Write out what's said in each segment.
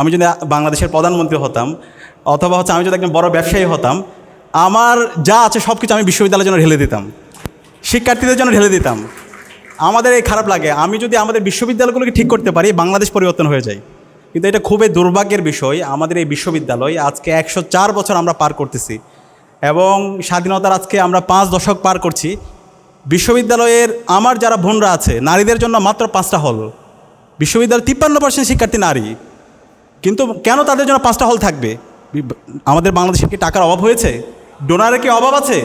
আমি যদি বাংলাদেশের প্রধানমন্ত্রী হতাম অথবা আমি যদি একজন বড় ব্যবসায়ী হতাম, আমার যা আছে সব কিছু আমি বিশ্ববিদ্যালয়ের জন্য ঢেলে দিতাম, শিক্ষার্থীদের জন্য ঢেলে দিতাম। আমাদের এই খারাপ লাগে, আমি যদি আমাদের বিশ্ববিদ্যালয়গুলোকে ঠিক করতে পারি বাংলাদেশ পরিবর্তন হয়ে যায়। কিন্তু এটা খুবই দুর্ভাগ্যের বিষয়, আমাদের এই বিশ্ববিদ্যালয় আজকে 104 বছর আমরা পার করতেছি এবং স্বাধীনতার আজকে আমরা 5 দশক পার করছি। বিশ্ববিদ্যালয়ের আমার যারা বোনরা আছে নারীদের জন্য মাত্র 5টা হল, বিশ্ববিদ্যালয় 53% শিক্ষার্থী নারী, কিন্তু কেন তাদের জন্য 5টা হল থাকবে? আমাদের বাংলাদেশের কি টাকার অভাব হয়েছে? ডোনারের কি অভাব আছে?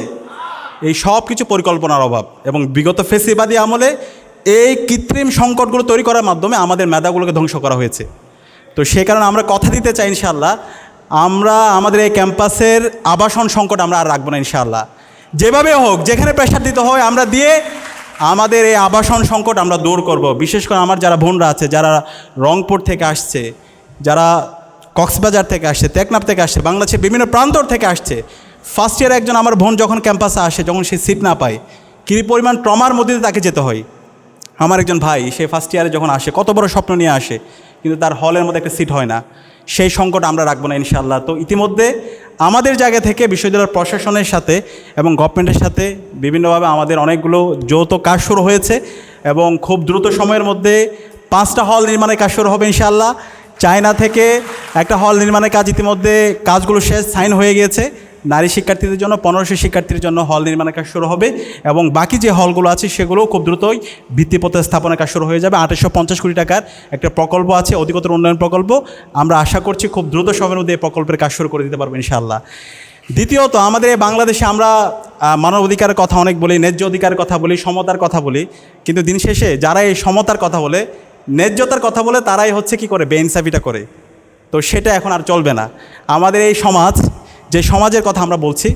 এই সব কিছু পরিকল্পনার অভাব এবং বিগত ফেসিবাদী আমলে এই কৃত্রিম সংকটগুলো তৈরি করার মাধ্যমে আমাদের মেধাগুলোকে ধ্বংস করা হয়েছে। তো সেই কারণে আমরা কথা দিতে চাই ইনশাআল্লাহ আমরা আমাদের এই ক্যাম্পাসের আবাসন সংকট আমরা আর রাখবো না ইনশাআল্লাহ। যেভাবে হোক, যেখানে প্রেশার দিতে হয় আমরা দিয়ে আমাদের এই আবাসন সংকট আমরা দূর করব। বিশেষ করে আমার যারা বোনরা আছে, যারা রংপুর থেকে আসছে, যারা কক্সবাজার থেকে আসছে, টেকনাফ থেকে আসছে, বাংলাদেশের বিভিন্ন প্রান্তর থেকে আসছে। ফার্স্ট ইয়ারে একজন আমার বোন যখন ক্যাম্পাসে আসে, যখন সে সিট না পায়, কী পরিমাণ ট্রমার মধ্যে তাকে যেতে হয়। আমার একজন ভাই, সে ফার্স্ট ইয়ারে যখন আসে কত বড় স্বপ্ন নিয়ে আসে, কিন্তু তার হলের মধ্যে একটা সিট হয় না। সেই সংকট আমরা রাখবো না ইনশাআল্লাহ। তো ইতিমধ্যে আমাদের জায়গা থেকে বিশ্ববিদ্যালয়ের প্রশাসনের সাথে এবং গভর্নমেন্টের সাথে বিভিন্নভাবে আমাদের অনেকগুলো যৌথ কাজ শুরু হয়েছে এবং খুব দ্রুত সময়ের মধ্যে 5টা হল নির্মাণের কাজ শুরু হবে ইনশাআল্লাহ। চায়না থেকে একটা হল নির্মাণের কাজ ইতিমধ্যে কাজগুলো শেষ, সাইন হয়ে গিয়েছে। নারী শিক্ষার্থীদের জন্য 1500 শিক্ষার্থীর জন্য হল নির্মাণের কাজ শুরু হবে এবং বাকি যে হলগুলো আছে সেগুলোও খুব দ্রুতই ভিত্তিপ্রস্তর স্থাপনের কাজ শুরু হয়ে যাবে। 2850 কোটি টাকার একটা প্রকল্প আছে, অধিকতর উন্নয়ন প্রকল্প। আমরা আশা করছি খুব দ্রুত সময়ের মধ্যে এই প্রকল্পের কাজ শুরু করে দিতে পারবো ইনশাআল্লাহ। দ্বিতীয়ত, আমাদের এই বাংলাদেশে আমরা মানবাধিকারের কথা অনেক বলি, ন্যায্য অধিকারের কথা বলি, সমতার কথা বলি, কিন্তু দিন শেষে যারা এই সমতার কথা বলে, ন্যায্যতার কথা বলে, তারাই হচ্ছে কি করে, বেইনসাফিটা করে। তো সেটা এখন আর চলবে না। আমাদের এই সমাজ, যে সমাজের কথা আমরা বলছি,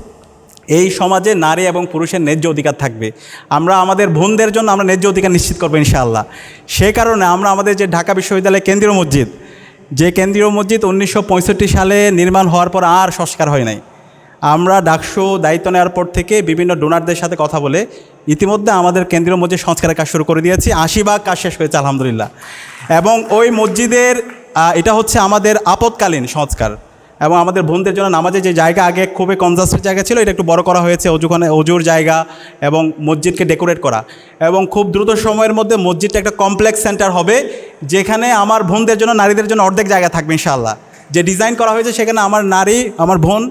এই সমাজে নারী এবং পুরুষের ন্যায্য অধিকার থাকবে। আমরা আমাদের বোনদের জন্য আমরা ন্যায্য অধিকার নিশ্চিত করবো ইনশাআল্লাহ। সেই কারণে আমরা আমাদের যে ঢাকা বিশ্ববিদ্যালয়ের কেন্দ্রীয় মসজিদ, যে কেন্দ্রীয় মসজিদ 1965 সালে নির্মাণ হওয়ার পর আর সংস্কার হয় নাই, আমরা ডাকসু দায়িত্ব নেওয়ার পর থেকে বিভিন্ন ডোনারদের সাথে কথা বলে ইতিমধ্যে আমাদের কেন্দ্রীয় মসজিদ সংস্কারের কাজ শুরু করে দিয়েছি। 80% কাজ শেষ হয়েছে আলহামদুলিল্লাহ। এবং ওই মসজিদের এটা হচ্ছে আমাদের আপৎকালীন সংস্কার এবং আমাদের বোনদের জন্য নামাজের যে জায়গা আগে খুবই কনজাস্টেড জায়গা ছিল, এটা একটু বড় করা হয়েছে, অজুর জায়গা এবং মসজিদকে ডেকোরেট করা। এবং খুব দ্রুত সময়ের মধ্যে মসজিদটা একটা কমপ্লেক্স সেন্টার হবে, যেখানে আমার বোনদের জন্য, নারীদের জন্য অর্ধেক জায়গা থাকবে ইনশাআল্লাহ। যে ডিজাইন করা হয়েছে সেখানে আমার নারী, আমার বোন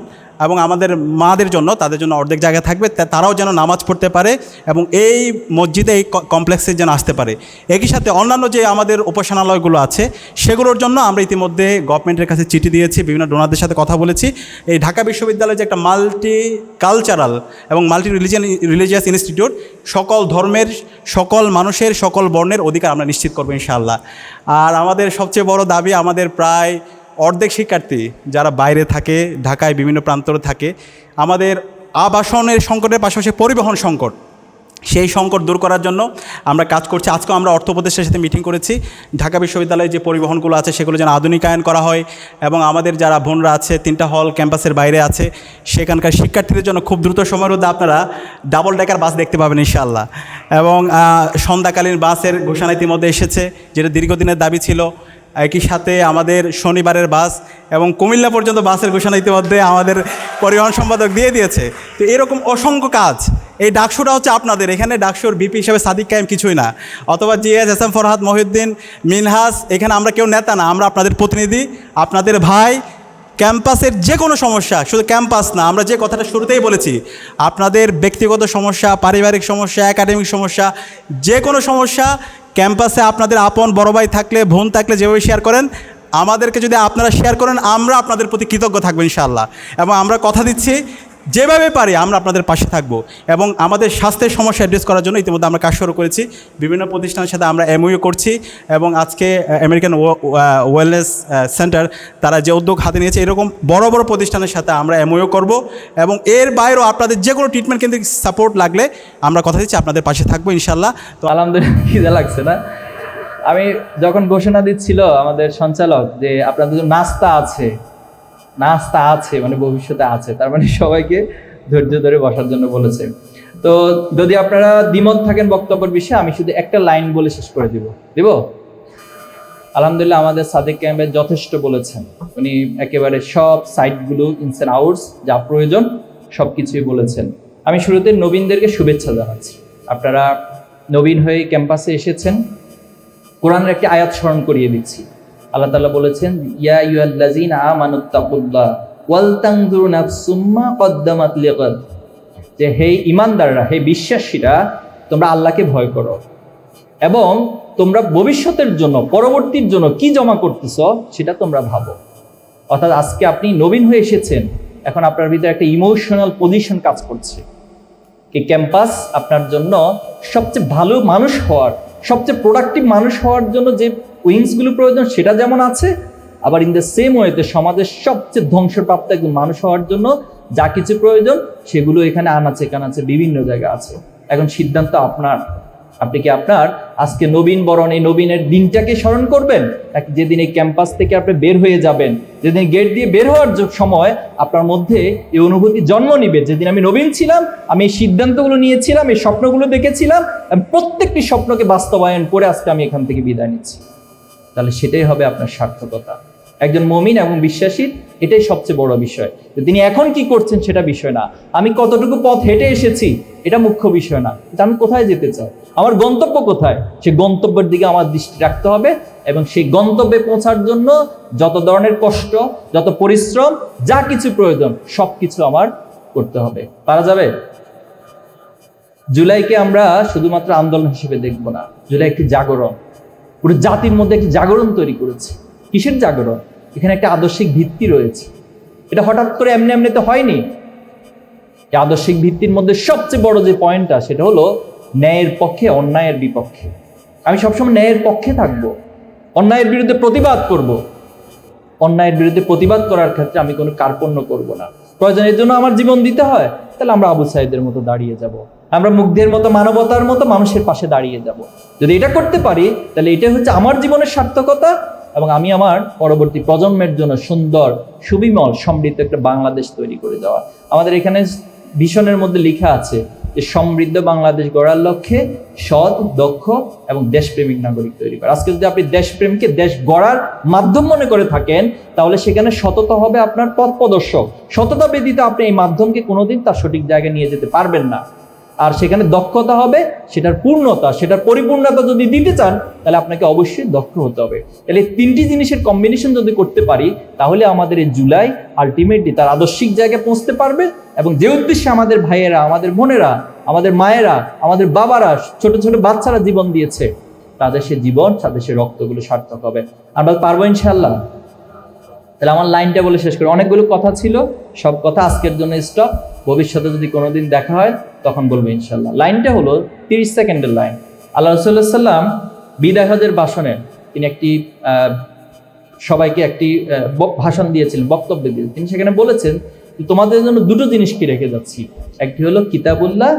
এবং আমাদের মাদের জন্য, তাদের জন্য অর্ধেক জায়গা থাকবে, তারাও যেন নামাজ পড়তে পারে এবং এই মসজিদে, এই কমপ্লেক্সে যেন আসতে পারে। একই সাথে অন্যান্য যে আমাদের উপাসনালয়গুলো আছে সেগুলোর জন্য আমরা ইতিমধ্যে গভর্নমেন্টের কাছে চিঠি দিয়েছি, বিভিন্ন ডোনারদের সাথে কথা বলেছি। এই ঢাকা বিশ্ববিদ্যালয়ে যে একটা মাল্টি কালচারাল এবং মাল্টি রিলিজিয়াস ইনস্টিটিউট, সকল ধর্মের, সকল মানুষের, সকল বর্ণের অধিকার আমরা নিশ্চিত করবো ইনশাআল্লাহ। আর আমাদের সবচেয়ে বড় দাবি, আমাদের প্রায় অর্ধেক শিক্ষার্থী যারা বাইরে থাকে, ঢাকায় বিভিন্ন প্রান্তরে থাকে, আমাদের আবাসনের সংকটের পাশাপাশি পরিবহন সংকট, সেই সংকট দূর করার জন্য আমরা কাজ করছি। আজকেও আমরা অর্থ উপদেষ্টার সাথে মিটিং করেছি। ঢাকা বিশ্ববিদ্যালয়ে যে পরিবহনগুলো আছে সেগুলো যেন আধুনিকায়ন করা হয় এবং আমাদের যারা বোনরা আছে, 3টা হল ক্যাম্পাসের বাইরে আছে, সেখানকার শিক্ষার্থীদের জন্য খুব দ্রুত সময়ের মধ্যে আপনারা ডাবল ডেকার বাস দেখতে পাবেন ইনশাআল্লাহ। এবং সন্ধ্যাকালীন বাসের ঘোষণা ইতিমধ্যে এসেছে, যেটা দীর্ঘদিনের দাবি ছিল। একই সাথে আমাদের শনিবারের বাস এবং কুমিল্লা পর্যন্ত বাসের ঘোষণা ইতিমধ্যে আমাদের পরিবহন সম্পাদক দিয়ে দিয়েছে। তো এরকম অসংখ্য কাজ। এই ডাকসুটা হচ্ছে আপনাদের, এখানে ডাকসুর বিপি হিসাবে সাদিক কায়েম কিছুই না, অথবা GS, S M Farhad, Mohiuddin, Minhas, এখানে আমরা কেউ নেতা না, আমরা আপনাদের প্রতিনিধি, আপনাদের ভাই। ক্যাম্পাসের যে কোনো সমস্যা, শুধু ক্যাম্পাস না, আমরা যে কথাটা শুরুতেই বলেছি, আপনাদের ব্যক্তিগত সমস্যা, পারিবারিক সমস্যা, একাডেমিক সমস্যা, যে কোনো সমস্যা ক্যাম্পাসে আপনাদের আপন বড় ভাই থাকলে, বোন থাকলে যেভাবে শেয়ার করেন, আমাদেরকে যদি আপনারা শেয়ার করেন, আমরা আপনাদের প্রতি কৃতজ্ঞ থাকবো ইনশাআল্লাহ। এবং আমরা কথা দিচ্ছি যেভাবে পারি আমরা আপনাদের পাশে থাকব। এবং আমাদের স্বাস্থ্যের সমস্যা অ্যাড্রেস করার জন্য ইতিমধ্যে আমরা কাজ শুরু করেছি, বিভিন্ন প্রতিষ্ঠানের সাথে আমরা এমওইউ করছি এবং আজকে আমেরিকান ওয়েলনেস সেন্টার তারা যে উদ্যোগ হাতে নিয়েছে, এরকম বড় বড় প্রতিষ্ঠানের সাথে আমরা এমওইউ করব এবং এর বাইরেও আপনাদের যে কোনো ট্রিটমেন্ট কেন্দ্রিক সাপোর্ট লাগলে আমরা কথা দিচ্ছি আপনাদের পাশে থাকবো ইনশাআল্লাহ। তো আলহামদুলিল্লাহ, খিদে লাগছে না? আমি যখন ঘোষণা দিচ্ছিল আমাদের সঞ্চালক যে আপনাদের জন্য নাস্তা আছে, নাস্তা আছে মানে ভবিষ্যতে আছে, তার মানে সবাইকে ধৈর্য ধরে বসার জন্য বলেছে। তো যদি আপনারা দ্বিমত থাকেন বক্তব্যের বিষয়ে, আমি শুধু একটা লাইন বলে শেষ করে দিব। আলহামদুলিল্লাহ আমাদের সাদেক ক্যাম্পে যথেষ্ট বলেছেন, উনি একেবারে সব সাইটগুলো ইনস অ্যান্ড আউটস যা প্রয়োজন সব কিছুই বলেছেন। আমি শুরুতে নবীনদেরকে শুভেচ্ছা জানাচ্ছি। আপনারা নবীন হয়ে ক্যাম্পাসে এসেছেন। কোরআনের একটি আয়াত স্মরণ করিয়ে দিচ্ছি। আল্লাহ তাআলা বলেছেন, ইয়া আইয়ুহাল্লাযীনা আমানুত্তাকুল্লাহ ওয়াল তানজুর নাফসুম মা কদ্দামাত লিগাদ, যে হে ঈমানদাররা, হে বিশ্বাসীরা, তোমরা আল্লাহকে ভয় করো এবং তোমরা ভবিষ্যতের জন্য, পরবর্তীর জন্য কি জমা করতেছ সেটা তোমরা ভাবো। অর্থাৎ আজকে আপনি নবীন হয়ে এসেছেন, এখন আপনার ভিতরে একটা ইমোশনাল পজিশন কাজ করছে। এই ক্যাম্পাস আপনার জন্য সবচেয়ে ভালো মানুষ হওয়ার, সবচেয়ে প্রোডাক্টিভ মানুষ হওয়ার জন্য যে উইংসগুলো প্রয়োজন সেটা যেমন আছে, আবার ইন দ্য সেম ওয়েতে সমাজের সবচেয়ে ধ্বংসপ্রাপ্ত একজন মানুষ হওয়ার জন্য যা কিছু প্রয়োজন সেগুলো এখানে আনাচে কানাচে বিভিন্ন জায়গা আছে। এখন সিদ্ধান্ত আপনার। আপনি কি আপনার আজকে নবীন বরণ, এই নবীনের দিনটাকে স্মরণ করবেন, নাকি যেদিন এই ক্যাম্পাস থেকে আপনি বের হয়ে যাবেন, যেদিন গেট দিয়ে বের হওয়ার সময় আপনার মধ্যে এই অনুভূতি জন্ম নিবে, যেদিন আমি নবীন ছিলাম, আমি এই সিদ্ধান্তগুলো নিয়েছিলাম, এই স্বপ্নগুলো দেখেছিলাম, প্রত্যেকটি স্বপ্নকে বাস্তবায়ন করে আজকে আমি এখান থেকে বিদায় নিচ্ছি। তাহলে সেটাই হবে আপনার সার্থকতা। একজন মুমিন এবং বিশ্বাসী, এটাই সবচেয়ে বড় বিষয়। তিনি এখন কি করছেন সেটা বিষয় না, আমি কতটুকু পথ হেঁটে এসেছি এটা মুখ্য বিষয় না, কিন্তু আমি কোথায় যেতে চাই, আমার গন্তব্য কোথায়, সেই গন্তব্যের দিকে আমার দৃষ্টি রাখতে হবে এবং সেই গন্তব্যে পৌঁছার জন্য যত ধরনের কষ্ট, যত পরিশ্রম, যা কিছু প্রয়োজন সব কিছু আমার করতে হবে। পারা যাবে? জুলাইকে আমরা শুধুমাত্র আন্দোলন হিসেবে দেখব না, জুলাই একটি জাগরণ, পুরো জাতির মধ্যে একটি জাগরণ তৈরি করেছে। কিসের জাগরণ? এখানে একটা আদর্শিক ভিত্তি রয়েছে। এটা হঠাৎ করে এমনি এমনিতে হয়নি। এই আদর্শিক ভিত্তির মধ্যে সবচেয়ে বড় যে পয়েন্টটা, সেটা হলো ন্যায়ের পক্ষে, অন্যায়ের বিপক্ষে। আমি সবসময় ন্যায়ের পক্ষে থাকব, অন্যায়ের বিরুদ্ধে প্রতিবাদ করব। অন্যায়ের বিরুদ্ধে প্রতিবাদ করার ক্ষেত্রে আমি কোনো কার্পণ্য করব না। প্রয়োজনের জন্য আমার জীবন দিতে হয়, তাহলে আমরা আবু সাঈদের মতো দাঁড়িয়ে যাব, আমরা মুগ্ধের মতো, মানবতার মতো মানুষের পাশে দাঁড়িয়ে যাব। যদি এটা করতে পারি, তাহলে এটাই হচ্ছে আমার জীবনের সার্থকতা এবং আমি আমার পরবর্তী প্রজন্মের জন্য সুন্দর, সুবিমল, সমৃদ্ধ একটা বাংলাদেশ তৈরি করে দেওয়া। আমাদের এখানে ভিশনের মধ্যে লেখা আছে যে সমৃদ্ধ বাংলাদেশ গড়ার লক্ষ্যে সৎ, দক্ষ এবং দেশপ্রেমিক নাগরিক তৈরি করা। আজকে যদি আপনি দেশপ্রেমকে দেশ গড়ার মাধ্যম মনে করে থাকেন, তাহলে সেখানে সততা হবে আপনার পথ প্রদর্শক। সততা ব্যতীত আপনি এই মাধ্যমকে কোনোদিন তার সঠিক জায়গায় নিয়ে যেতে পারবেন না। আর সেখানে দক্ষতা হবে, সেটার পূর্ণতা, সেটার পরিপূর্ণতা যদি দিতে চান, তাহলে আপনাকে অবশ্যই দক্ষ হতে হবে। তাহলে তিনটি জিনিসের কম্বিনেশন যদি করতে পারি, তাহলে আমাদের এই জুলাই আলটিমেটলি তার আদর্শিক জায়গায় পৌঁছতে পারবে এবং যে উদ্দেশ্যে আমাদের ভাইয়েরা, আমাদের বোনেরা, আমাদের মায়েরা, আমাদের বাবারা, ছোট ছোট বাচ্চারা জীবন দিয়েছে, তাদের সে জীবন, তাদের সে রক্তগুলো সার্থক হবে। আমরা পারবো ইনশাআল্লাহ। তাহলে আমার লাইনটা বলে শেষ করি। অনেকগুলো কথা ছিল, সব কথা আজকের জন্য স্টপ। ভবিষ্যতে যদি কোনোদিন দেখা হয় তখন বলবো ইনশাল্লাহ। লাইনটা হলো 30 সেকেন্ডের লাইন। আল্লাহ রাসূলুল্লাহ সাল্লাম বিদায় হজের ভাষণে তিনি একটি সবাইকে একটি ভাষণ দিয়েছিলেন, বক্তব্য দিয়েছিলেন। তিনি সেখানে বলেছেন, তোমাদের জন্য দুটো জিনিস কি রেখে যাচ্ছি, একটি হলো কিতাবুল্লাহ,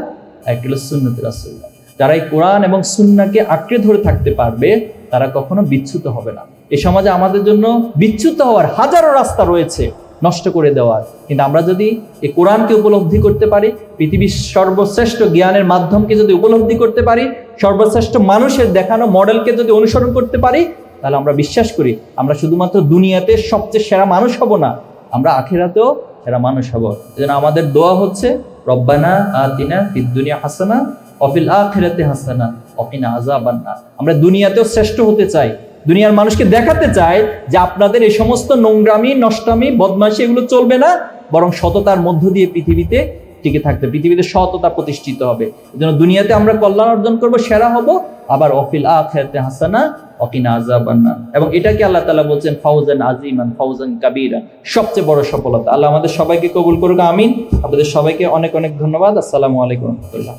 একটি হলো সুন্নতে রাসূলুল্লাহ। যারা এই কোরআন এবং সুন্নাহকে আঁকড়ে ধরে থাকতে পারবে, তারা কখনো বিচ্যুত হবে না। এই সমাজে আমাদের জন্য বিচ্যুত হওয়ার হাজারো রাস্তা রয়েছে নষ্ট করে দেওয়ার, কিন্তু আমরা যদি এই কোরআনকে উপলব্ধি করতে পারি, পৃথিবীর সর্বশ্রেষ্ঠ জ্ঞানের মাধ্যমকে যদি উপলব্ধি করতে পারি, সর্বশ্রেষ্ঠ মানুষের দেখানো মডেলকে যদি অনুসরণ করতে পারি, তাহলে আমরা বিশ্বাস করি আমরা শুধুমাত্র দুনিয়াতে সবচেয়ে সেরা মানুষ হব না, আমরা আখিরাতেও সেরা মানুষ হব। এজন্য আমাদের দোয়া হচ্ছে, রব্বানা আতিনা ফিদ দুনিয়া হাসানা ওয়া ফিল আখিরাতি হাসানা ওয়া কিনা আযাবান নার। আমরা দুনিয়াতেও শ্রেষ্ঠ হতে চাই, দুনিয়ার মানুষকে দেখাতে চায় যে আপনাদের এই সমস্ত নোংরামি, নষ্টামি, বদমাশি এগুলো চলবে না, বরং সততার মধ্য দিয়ে পৃথিবীতে টিকে থাকতে, পৃথিবীতে সততা প্রতিষ্ঠিত হবে। এজন্য দুনিয়াতে আমরা কল্যাণ অর্জন করব, সেরা হব, আবার অফিল আখিরাতে হাসানা ওয়াকিনা আযাবান নার। এবং এটাকে আল্লাহ তাআলা বলছেন ফাউজান আযীমান, ফাউজান কাবীরা, সবচেয়ে বড় সফলতা। আল্লাহ আমাদের সবাইকে কবুল করুক, আমিন। আপনাদের সবাইকে অনেক অনেক ধন্যবাদ। আসসালামু আলাইকুম ওয়া রাহমাতুল্লাহ।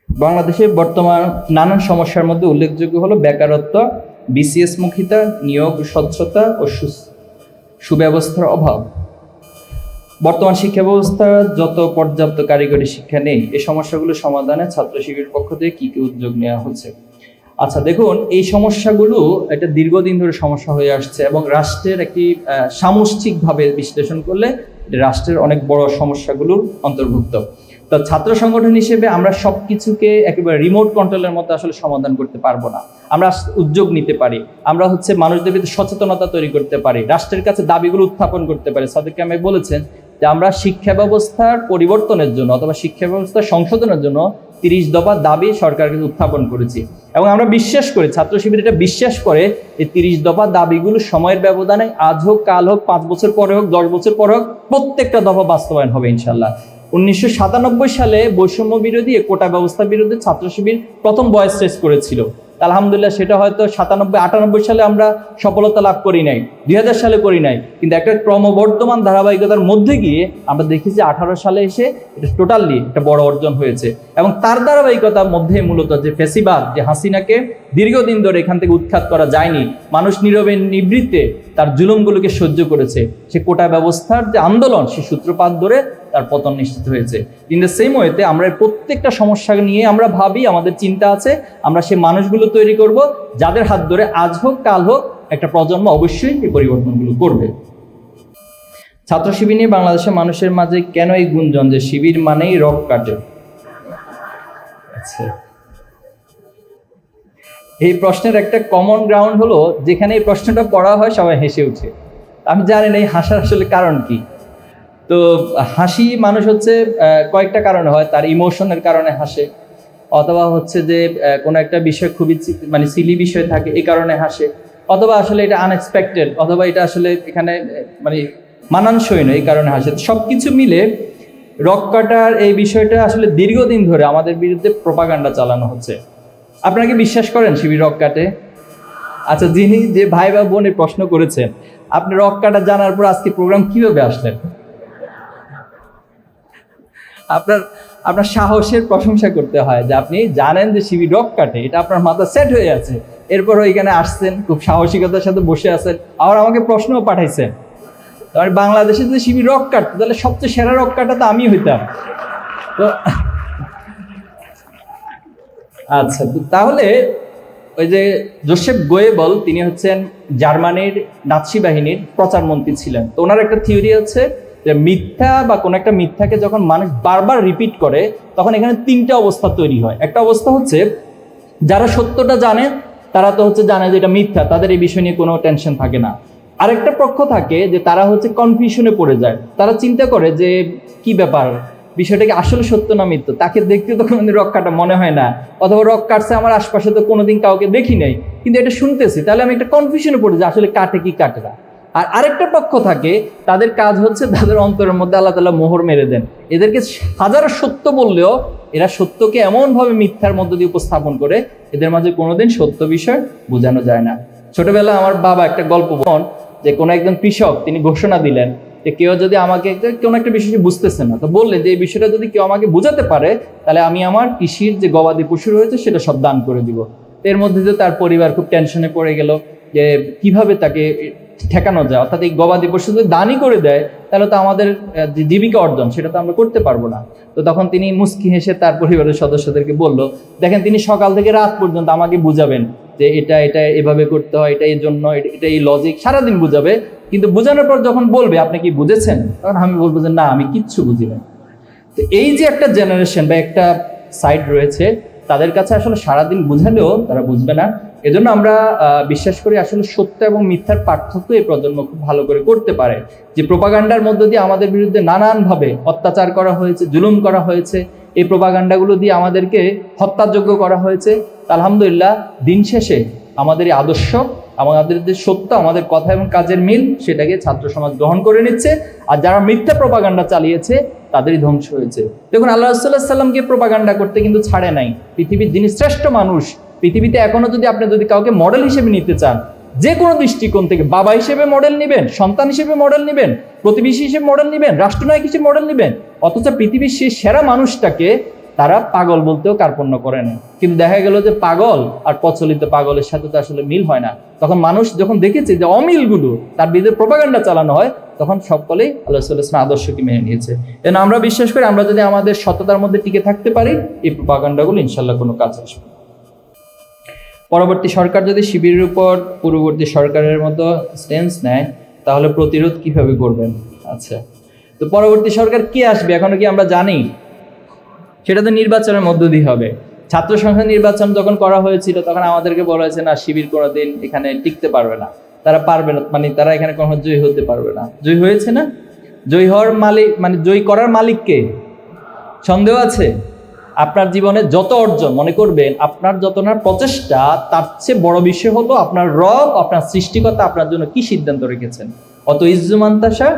বাংলাদেশে বর্তমান নানান সমস্যার মধ্যে উল্লেখযোগ্য হলো বেকারত্ব, বিসিএস মুখিতা, নিয়োগ স্বচ্ছতা ও সুব্যবস্থার অভাব। বর্তমান শিক্ষা ব্যবস্থা যত পর্যাপ্ত কারিগরি শিক্ষা নেই, এই সমস্যাগুলো সমাধানে ছাত্র শিবিরের পক্ষ থেকে কি কি উদ্যোগ নেওয়া হচ্ছে? আচ্ছা দেখুন, এই সমস্যাগুলো একটা দীর্ঘদিন ধরে সমস্যা হয়ে আসছে এবং রাষ্ট্রের একটি সামষ্টিকভাবে বিশ্লেষণ করলে রাষ্ট্রের অনেক বড় সমস্যাগুলোর অন্তর্ভুক্ত। তো ছাত্র সংগঠন হিসেবে আমরা সব কিছুকে একেবারে রিমোট কন্ট্রোলের মতো আসলে সমাধান করতে পারবো না। আমরা উদ্যোগ নিতে পারি, আমরা মানুষদের ভিতরে সচেতনতা তৈরি করতে পারি, রাষ্ট্রের কাছে দাবিগুলো উত্থাপন করতে পারি। সাদিক কামাল বলেছেন যে আমরা শিক্ষা ব্যবস্থার পরিবর্তনের জন্য অথবা শিক্ষা ব্যবস্থা সংশোধনের জন্য 30 দফা দাবি সরকারকে উত্থাপন করেছি, এবং আমরা বিশ্বাস করি, ছাত্র শিবির এটা বিশ্বাস করে, এই 30 দফা দাবিগুলো সময়ের ব্যবধানে আজ হোক কাল হোক 5 বছর পরে হোক 10 বছর পরে হোক প্রত্যেকটা দফা বাস্তবায়ন হবে ইনশাল্লাহ। 1997 সালে বৈষম্য বিরোধী কোটা ব্যবস্থা বিরুদ্ধে ছাত্র শিবির প্রথম ভয়েস রেজ করেছিল। আলহামদুলিল্লাহ সেটা হয়তো 97-98 সালে আমরা সফলতা লাভ করি নাই, 2000 সালে করি নাই, কিন্তু একটা ক্রমবর্ধমান ধারাবাহিকতার মধ্যে গিয়ে আমরা দেখেছি 18 সালে এসে এটা টোটালি একটা বড় অর্জন হয়েছে। এবং তার ধারাবাহিকতার মধ্যে মূলত যে ফ্যাসিবাদ, যে হাসিনাকে দীর্ঘদিন ধরে এখান থেকে উৎখাত করা যায়নি, মানুষ নীরবে নিবৃত্তে তার জুলুমগুলোকে সহ্য করেছে, সে কোটা ব্যবস্থার যে আন্দোলন সে সূত্রপাত ধরে তার পতন নিশ্চিত হয়েছে। ইন দ্য সেম ওয়েতে আমরা প্রত্যেকটা সমস্যা নিয়ে আমরা ভাবি, আমাদের চিন্তা আছে, আমরা সেই মানুষগুলো তৈরি করব যাদের হাত ধরে আজ হোক কাল হোক একটা প্রজন্ম অবশ্যই এই পরিবর্তনগুলো করবে। ছাত্র শিবির নিয়ে বাংলাদেশের মানুষের মাঝে কেন এই গুঞ্জন যে শিবির মানেই রক কাটে? আচ্ছা, এই প্রশ্নের একটা কমন গ্রাউন্ড হলো, যেখানে এই প্রশ্নটা পড়া হয় সবাই হেসে উঠে। আমি জানি না এই হাসার আসলে কারণ কি। তো হাসি মানুষ কয়েকটা কারণে হয়, তার ইমোশনের কারণে হাসে, অথবা যে কোনো একটা বিষয় খুবই সিলি বিষয় থাকে এই কারণে হাসে, অথবা আসলে এটা আনএক্সপেক্টেড, অথবা এটা আসলে এখানে মানানসই নয় এই কারণে হাসে। সব কিছু মিলে রক কাটার এই বিষয়টা আসলে দীর্ঘদিন ধরে আমাদের বিরুদ্ধে প্রোপাগান্ডা চালানো হচ্ছে। আপনারা কি বিশ্বাস করেন শিবির রক কাটে? আচ্ছা, যিনি যে ভাই বা বোন এই প্রশ্ন করেছেন, আপনি রক কাটা জানার পর আজকে প্রোগ্রাম কিভাবে আসলেন? আপনার সাহসের প্রশংসা করতে হয় যে আপনি জানেন যে শিবির রক কাটে, এটা আপনার মাথা সেট হয়ে আছে, এরপর এখানে আসছেন, খুব সাহসিকতার সাথে বসে আছেন, আবার আমাকে প্রশ্নও পাঠাইছেন। তাহলে বাংলাদেশে যদি শিবির রক কাটতো তাহলে সবচেয়ে সেরা রক কাটা তো আমি হইতাম। তো আচ্ছা, তাহলে ওই যে জোসেফ গোয়েবল, তিনি জার্মানির নাৎসি বাহিনীর প্রচারমন্ত্রী ছিলেন। তো ওনার একটা থিওরি আছে যে মিথ্যা বা কোনো একটা মিথ্যাকে যখন মানুষ বারবার রিপিট করে তখন এখানে 3টা অবস্থা তৈরি হয়। একটা অবস্থা যারা সত্যটা জানে তারা তো জানে যে এটা মিথ্যা, তাদের এই বিষয় নিয়ে কোনো টেনশন থাকে না। আরেকটা পক্ষ থাকে যে তারা কনফিউশনে পড়ে যায়, তারা চিন্তা করে যে কি ব্যাপার, বিষয়টা কি আসলে সত্য না মিথ্যা, তাকে দেখতে তো কোনোদিন রক কাটা মনে হয় না, অথবা রক কাটছে আমার আশপাশে তো কোনোদিন কাউকে দেখি নাই, কিন্তু এটা শুনতেছি, তাহলে আমি একটা কনফিউশনে পড়ে যাই আসলে কাটে কি কাটে না। আর আরেকটা পক্ষ থাকে, তাদের কাজ তাদের অন্তরের মধ্যে আল্লাহ তাআলা মোহর মেরে দেন, এদেরকে হাজার সত্য বললেও এরা সত্যকে এমনভাবে মিথ্যার মধ্য দিয়ে উপস্থাপন করে এদের মাঝে কোনোদিন সত্য বিষয় বোঝানো যায় না। ছোটবেলা আমার বাবা একটা গল্প বলেন যে কোনো একজন কৃষক তিনি ঘোষণা দিলেন যে কেউ যদি আমাকে কোনো একটা বিষয় বুঝতেছে না, তো বললেন যে এই বিষয়টা যদি কেউ আমাকে বোঝাতে পারে তাহলে আমি আমার কৃষির যে গবাদি পশু রয়েছে সেটা সব দান করে দিব। এর মধ্যে যে তার পরিবার খুব টেনশনে পড়ে গেল যে কিভাবে তাকে ঠেকানো যায়, অর্থাৎ এই গবাদি পশু যদি দানই করে দেয় তাহলে তো আমাদের যে জীবিকা অর্জন সেটা তো আমরা করতে পারবো না। তো তখন তিনি মুস্কি হেসে তার পরিবারের সদস্যদেরকে বলল, দেখেন তিনি সকাল থেকে রাত পর্যন্ত আমাকে বুঝাবেন যে এটা এটা এভাবে করতে হয়, এটা এই জন্য, এটা এই লজিক, সারাদিন বুঝাবে, কিন্তু বোঝানোর পর যখন বলবে আপনি কি বুঝেছেন, তখন আমি বলবো যে না, আমি কিচ্ছু বুঝি না। তো এই যে একটা জেনারেশন বা একটা সাইড রয়েছে, তাদের কাছে আসলে সারাদিন বুঝালেও তারা বুঝবে না। এজন্য আমরা বিশ্বাস করি আসলে সত্য এবং মিথ্যার পার্থক্য এই প্রজন্ম খুব ভালো করে করতে পারে। যে প্রোপাগান্ডার মধ্য দিয়ে আমাদের বিরুদ্ধে নানানভাবে অত্যাচার করা হয়েছে, জুলুম করা হয়েছে, এই প্রোপাগান্ডাগুলো দিয়ে আমাদেরকে হত্যাযোগ্য করা হয়েছে। আলহামদুলিল্লাহ দিন শেষে আমাদের এই আদর্শ, আমাদের যে সত্য, আমাদের কথা এবং কাজের মিল, সেটাকে ছাত্র সমাজ গ্রহণ করে নিচ্ছে। আর যারা মিথ্যা প্রোপাগান্ডা চালিয়েছে তাদেরই ধ্বংস হয়েছে। দেখুন, আল্লাহ রাসূলুল্লাহ সাল্লামকে প্রোপাগান্ডা করতে কিন্তু ছাড়ে নাই। পৃথিবীর যিনি শ্রেষ্ঠ মানুষ, পৃথিবীতে এখনো যদি আপনি কাউকে মডেল হিসেবে নিতে চান, যে কোনো দৃষ্টিকোণ থেকে, বাবা হিসেবে মডেল নেবেন, সন্তান হিসেবে মডেল নেবেন, প্রতিবেশী হিসেবে মডেল নেবেন, রাষ্ট্রনায়ক হিসেবে মডেল নেবেন, অথচ পৃথিবীর সেই সেরা মানুষটাকে তারা পাগল বলতেও কার্পণ্য করে না। কিন্তু দেখা গেল যে পাগল আর প্রচলিত পাগলের সাথে তো আসলে মিল হয় না। তখন মানুষ যখন দেখেছে যে অমিলগুলো, তার বিরুদ্ধে প্রোপাগান্ডা চালানো হয়, তখন সকলেই আল্লাহ সাল্লাল্লাহু আলাইহি ওয়াসাল্লাম আদর্শকে মেনে নিয়েছে। এজন্য আমরা বিশ্বাস করি আমরা যদি আমাদের সততার মধ্যে টিকে থাকতে পারি, এই প্রোপাগান্ডাগুলো ইনশাল্লাহ কোনো কাজ আসবে। পরবর্তী সরকার যদি শিবিরের উপর পূর্ববর্তী সরকারের মতো স্ট্যান্স নেয় তাহলে প্রতিরোধ কিভাবে করবেন? আচ্ছা, তো পরবর্তী সরকার কে আসবে এখনো কি আমরা জানি? সেটা তো নির্বাচনের মধ্য দিয়ে হবে। ছাত্র সংসদ নির্বাচন যখন করা হয়েছিল তখন আমাদেরকে বলা হয়েছে না, শিবির কোনোদিন এখানে টিকতে পারবে না, তারা পারবে না, মানে তারা এখানে কখনো জয়ী হতে পারবে না। জয়ী হয়েছে না? জয়ী হওয়ার মালিক, মানে জয়ী করার মালিককে সন্দেহ আছে? আপনার জীবনে যত অর্জন মনে করবেন, আপনার যত না প্রচেষ্টা, তার চেয়ে বড় বিষয় হলো আপনার রব, আপনার সৃষ্টিকর্তা আপনার জন্য কি সিদ্ধান্ত রেখেছেন। অত ইজ্জু মান্তাসা,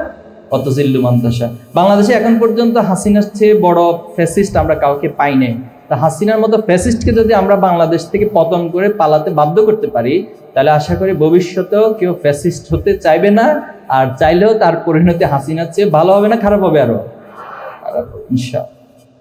অত জিল্লু মান্তাসা। বাংলাদেশে এখন পর্যন্ত হাসিনার চেয়ে বড় ফ্যাসিস্ট আমরা কাউকে পাই নাই। তা হাসিনার মতো ফ্যাসিস্টকে যদি আমরা বাংলাদেশ থেকে পতন করে পালাতে বাধ্য করতে পারি, তাহলে আশা করি ভবিষ্যতেও কেউ ফ্যাসিস্ট হতে চাইবে না, আর চাইলেও তার পরিণতি হাসিনার চেয়ে ভালো হবে না, খারাপ হবে আরো? খারাপ হবে, ইনশাআল্লাহ।